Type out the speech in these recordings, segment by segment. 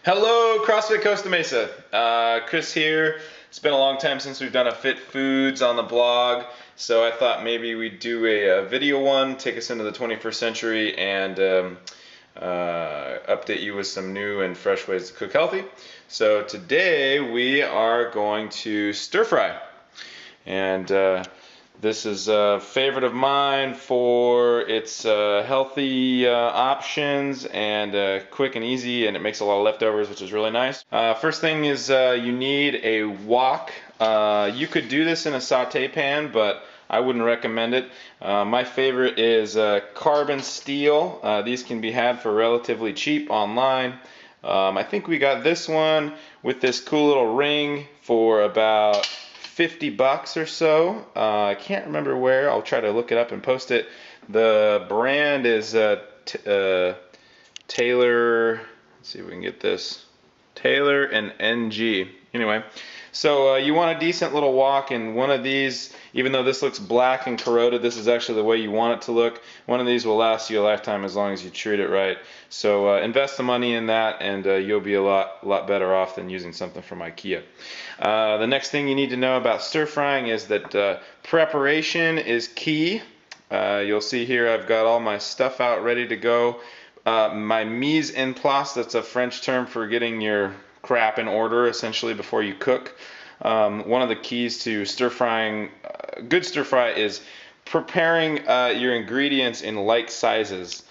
Hello, CrossFit Costa Mesa. Chris here. It's been a long time since we've done a Fit Foods on the blog, so I thought maybe we'd do a video one, take us into the 21st century, and update you with some new and fresh ways to cook healthy. So today we are going to stir fry, and this is a favorite of mine for its healthy options and quick and easy, and it makes a lot of leftovers, which is really nice. First thing is you need a wok. You could do this in a saute pan, but I wouldn't recommend it. My favorite is carbon steel. These can be had for relatively cheap online. I think we got this one with this cool little ring for about $50 or so. I can't remember where. I'll try to look it up and post it. The brand is Taylor. Let's see if we can get this. Taylor and NG. Anyway, so you want a decent little wok, and one of these, even though this looks black and corroded, this is actually the way you want it to look. One of these will last you a lifetime as long as you treat it right. So invest the money in that, and you'll be a lot better off than using something from IKEA. The next thing you need to know about stir frying is that preparation is key. You'll see here I've got all my stuff out ready to go. My mise en place, that's a French term for getting your crap in order essentially before you cook. One of the keys to stir frying, good stir fry, is preparing your ingredients in like sizes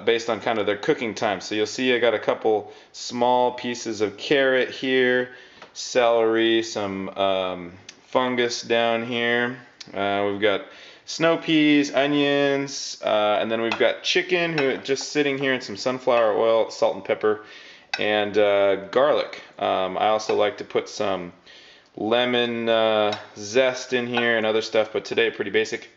based on kind of their cooking time. So you'll see I got a couple small pieces of carrot here, celery, some fungus down here. We've got snow peas, onions, and then we've got chicken just sitting here, and some sunflower oil, salt and pepper, and garlic. I also like to put some lemon zest in here and other stuff, but today pretty basic.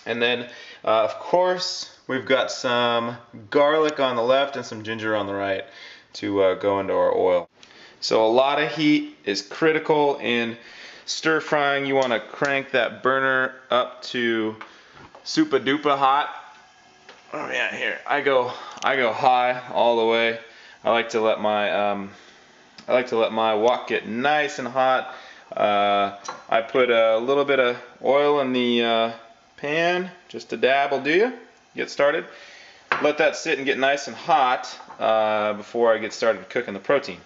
And then of course we've got some garlic on the left and some ginger on the right to go into our oil. So a lot of heat is critical in stir frying. You want to crank that burner up to super duper hot. Oh yeah, here I go high all the way. I like to let my wok get nice and hot. I put a little bit of oil in the pan, just a dab will do you. Get started. Let that sit and get nice and hot before I get started cooking the protein.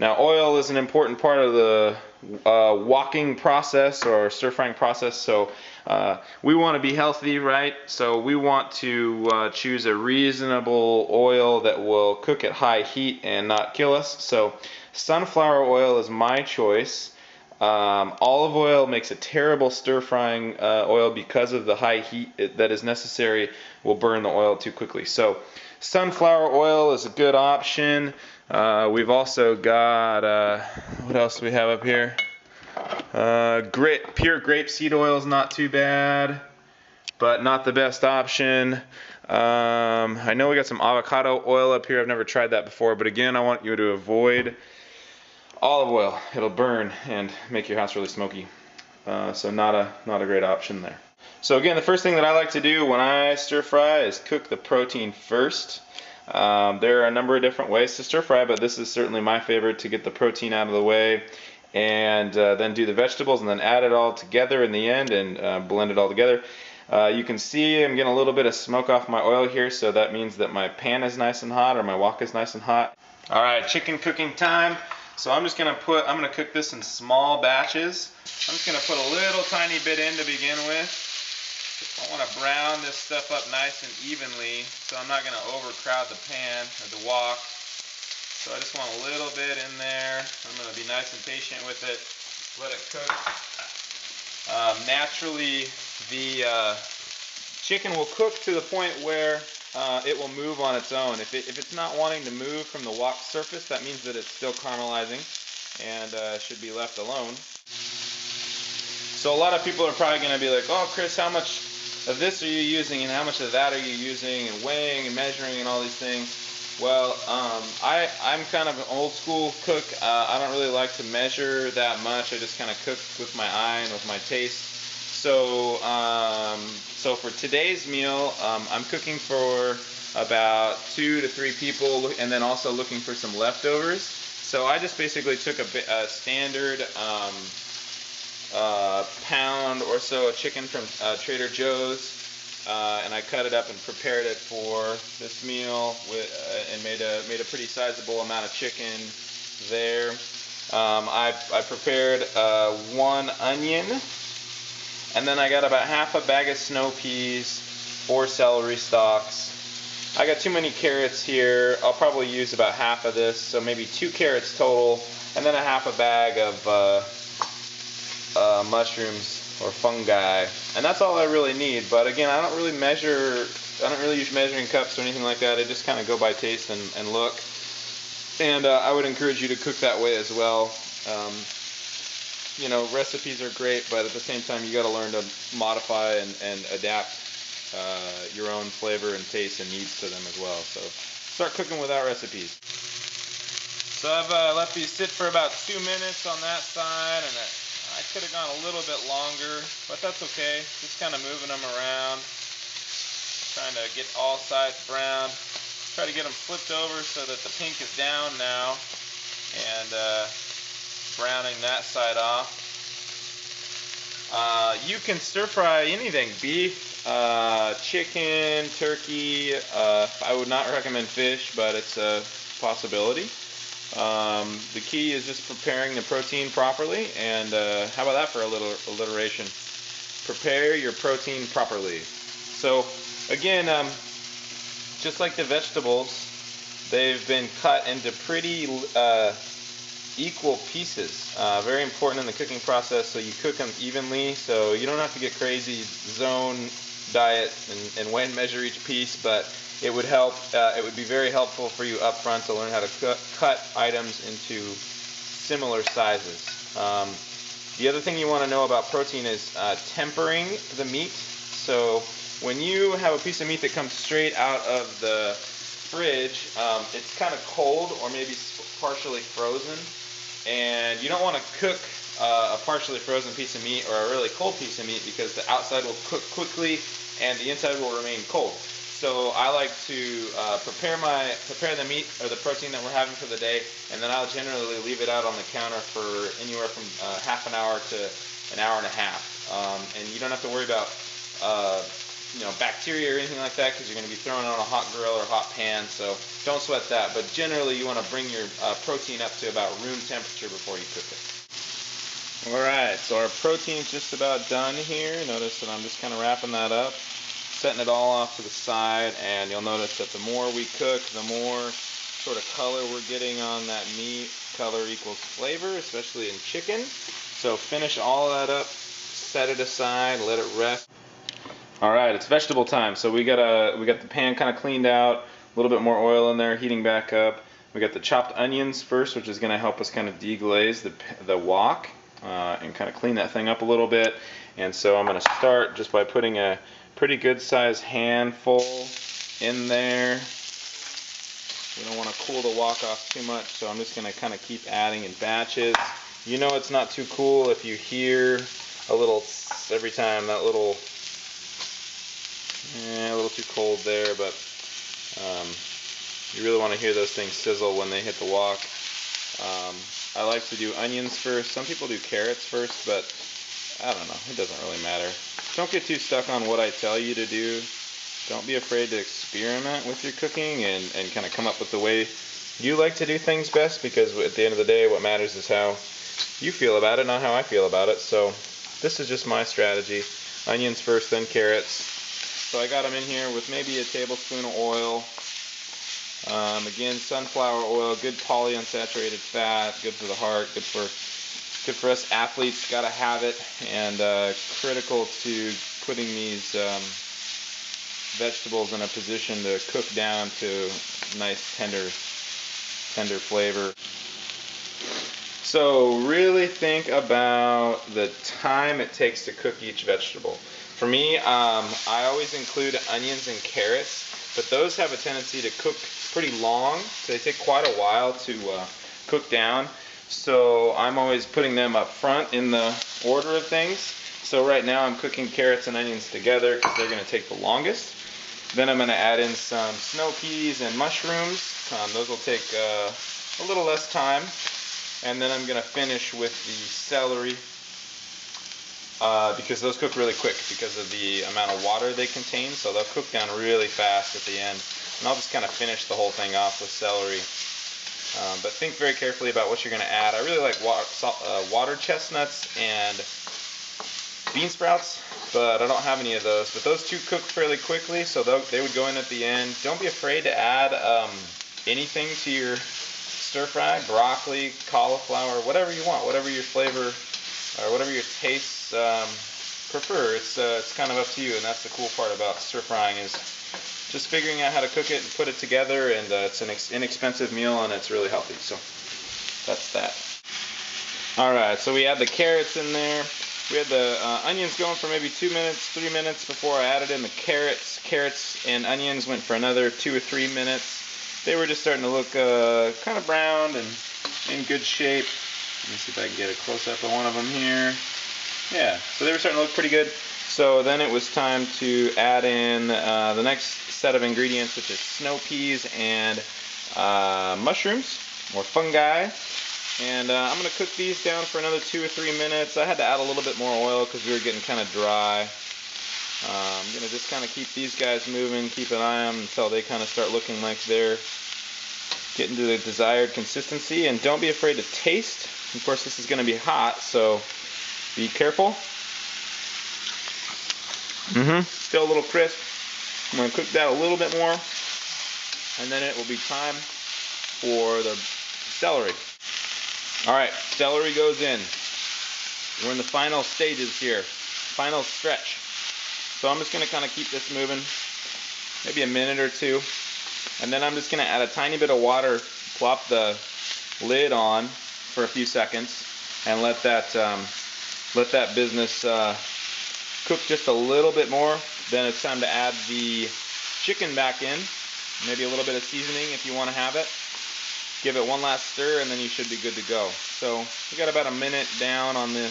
Now, oil is an important part of the wokking process or stir frying process, so we want to be healthy, right? So we want to choose a reasonable oil that will cook at high heat and not kill us. So sunflower oil is my choice. Olive oil makes a terrible stir frying oil because of the high heat that is necessary. Will burn the oil too quickly. So sunflower oil is a good option. We've also got, what else do we have up here? Pure grapeseed oil is not too bad, but not the best option. I know we got some avocado oil up here. I've never tried that before, but again, I want you to avoid olive oil. It'll burn and make your house really smoky. So not a great option there. So again, the first thing that I like to do when I stir fry is cook the protein first. There are a number of different ways to stir fry, but this is certainly my favorite, to get the protein out of the way and then do the vegetables and then add it all together in the end and blend it all together. You can see I'm getting a little bit of smoke off my oil here, so that means that my pan is nice and hot, or my wok is nice and hot. Alright, chicken cooking time. So I'm gonna cook this in small batches. I'm just gonna put a little tiny bit in to begin with. I want to brown this stuff up nice and evenly, so I'm not going to overcrowd the pan or the wok. So I just want a little bit in there. I'm going to be nice and patient with it. Let it cook. Naturally, the chicken will cook to the point where it will move on its own. If it's not wanting to move from the wok surface, that means that it's still caramelizing and should be left alone. So a lot of people are probably going to be like, oh Chris, how much of this are you using and how much of that are you using, and weighing and measuring and all these things. Well, I'm kind of an old school cook. I don't really like to measure that much. I just kind of cook with my eye and with my taste. So for today's meal, I'm cooking for about 2 to 3 people, and then also looking for some leftovers. So I just basically took a standard pound or so of chicken from Trader Joe's, and I cut it up and prepared it for this meal and made a pretty sizable amount of chicken there. I prepared 1 onion, and then I got about half a bag of snow peas, 4 celery stalks. I got too many carrots here. I'll probably use about half of this, so maybe 2 carrots total, and then a half a bag of mushrooms or fungi, and that's all I really need. But again, I don't really use measuring cups or anything like that. I just kind of go by taste and look. And I would encourage you to cook that way as well. You know, recipes are great, but at the same time, you got to learn to modify and adapt your own flavor and taste and needs to them as well. So start cooking without recipes. So I've left these sit for about 2 minutes on that side, and I could have gone a little bit longer, but that's okay. Just kind of moving them around, trying to get all sides browned. Try to get them flipped over so that the pink is down now, and browning that side off. You can stir fry anything, beef, chicken, turkey. I would not recommend fish, but it's a possibility. The key is just preparing the protein properly, and how about that for a little alliteration? Prepare your protein properly. So again, just like the vegetables, they've been cut into pretty equal pieces. Very important in the cooking process, so you cook them evenly, so you don't have to get crazy zone diet and weigh and measure each piece, but it would help. It would be very helpful for you up front to learn how to cut items into similar sizes. The other thing you want to know about protein is tempering the meat. So when you have a piece of meat that comes straight out of the fridge, it's kind of cold or maybe partially frozen, and you don't want to cook a partially frozen piece of meat or a really cold piece of meat, because the outside will cook quickly and the inside will remain cold. So I like to prepare the meat or the protein that we're having for the day, and then I'll generally leave it out on the counter for anywhere from half an hour to an hour and a half. And you don't have to worry about bacteria or anything like that, because you're going to be throwing it on a hot grill or hot pan, so don't sweat that. But generally you want to bring your protein up to about room temperature before you cook it. Alright, so our protein's just about done here. Notice that I'm just kind of wrapping that up, setting it all off to the side, and you'll notice that the more we cook, the more sort of color we're getting on that meat. Color equals flavor, especially in chicken. So finish all of that up, set it aside, let it rest. Alright, it's vegetable time. So we got the pan kind of cleaned out, a little bit more oil in there, heating back up. We got the chopped onions first, which is going to help us kind of deglaze the wok and kind of clean that thing up a little bit. And so I'm going to start just by putting a pretty good sized handful in there. We don't want to cool the wok off too much, so I'm just going to kind of keep adding in batches. You know it's not too cool if you hear a little every time, that little, a little too cold there, but you really want to hear those things sizzle when they hit the wok. I like to do onions first. Some people do carrots first, but I don't know. It doesn't really matter. Don't get too stuck on what I tell you to do. Don't be afraid to experiment with your cooking and kind of come up with the way you like to do things best, because at the end of the day, what matters is how you feel about it, not how I feel about it. So this is just my strategy. Onions first, then carrots. So I got them in here with maybe a tablespoon of oil. Again, sunflower oil, good polyunsaturated fat, good for the heart, good for us athletes, gotta have it, and critical to putting these vegetables in a position to cook down to nice tender flavor. So really think about the time it takes to cook each vegetable. For me, I always include onions and carrots, but those have a tendency to cook pretty long. So they take quite a while to cook down. So I'm always putting them up front in the order of things. So right now I'm cooking carrots and onions together because they're going to take the longest. Then I'm going to add in some snow peas and mushrooms. Those will take a little less time. And then I'm going to finish with the celery because those cook really quick because of the amount of water they contain. So they'll cook down really fast at the end. And I'll just kind of finish the whole thing off with celery. But think very carefully about what you're going to add. I really like water chestnuts and bean sprouts, but I don't have any of those. But those two cook fairly quickly, so they would go in at the end. Don't be afraid to add anything to your stir fry, broccoli, cauliflower, whatever you want, whatever your flavor or whatever your tastes prefer. It's kind of up to you, and that's the cool part about stir frying is just figuring out how to cook it and put it together, and it's an inexpensive meal and it's really healthy. So that's that. Alright, so we had the carrots in there. We had the onions going for maybe 2 minutes, 3 minutes before I added in the carrots. Carrots and onions went for another 2 or 3 minutes. They were just starting to look kind of browned and in good shape. Let me see if I can get a close-up of one of them here. Yeah, so they were starting to look pretty good. So then it was time to add in the next set of ingredients, which is snow peas and mushrooms, or fungi. And I'm going to cook these down for another 2 or 3 minutes. I had to add a little bit more oil because we were getting kind of dry. I'm going to just kind of keep these guys moving, keep an eye on them until they kind of start looking like they're getting to the desired consistency. And don't be afraid to taste. Of course, this is going to be hot, so be careful. Still a little crisp. I'm going to cook that a little bit more, and then it will be time for the celery. Alright, celery goes in. We're in the final stages here, final stretch. So I'm just going to kind of keep this moving, maybe a minute or two, and then I'm just going to add a tiny bit of water, plop the lid on for a few seconds, and let that business cook just a little bit more. Then it's time to add the chicken back in, maybe a little bit of seasoning if you want to have it. Give it one last stir and then you should be good to go. So we got about a minute down on the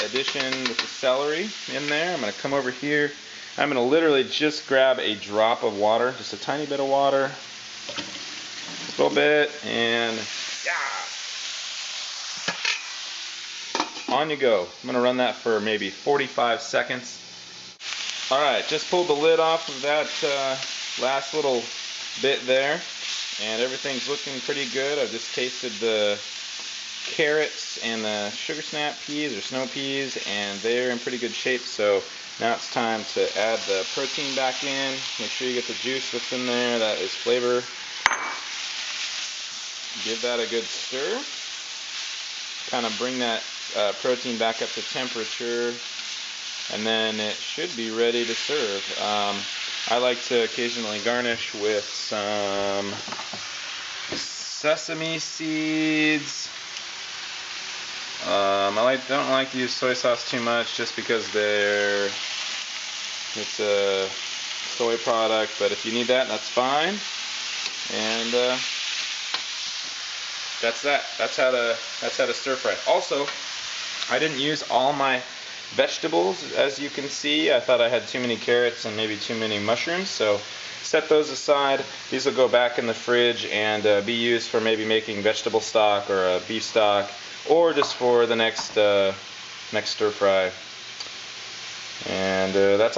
addition with the celery in there. I'm going to come over here. I'm going to literally just grab a drop of water, just a tiny bit of water, a little bit, and on you go. I'm going to run that for maybe 45 seconds. Alright, just pulled the lid off of that last little bit there, and everything's looking pretty good. I've just tasted the carrots and the sugar snap peas or snow peas, and they're in pretty good shape. So now it's time to add the protein back in. Make sure you get the juice that's in there. That is flavor. Give that a good stir. Kind of bring that protein back up to temperature, and then it should be ready to serve. I like to occasionally garnish with some sesame seeds. Don't like to use soy sauce too much just because it's a soy product, but if you need that, that's fine. And that's that. That's how to stir fry. Also, I didn't use all my vegetables, as you can see. I thought I had too many carrots and maybe too many mushrooms, so set those aside. These will go back in the fridge and be used for maybe making vegetable stock or a beef stock, or just for the next stir fry. And that's all.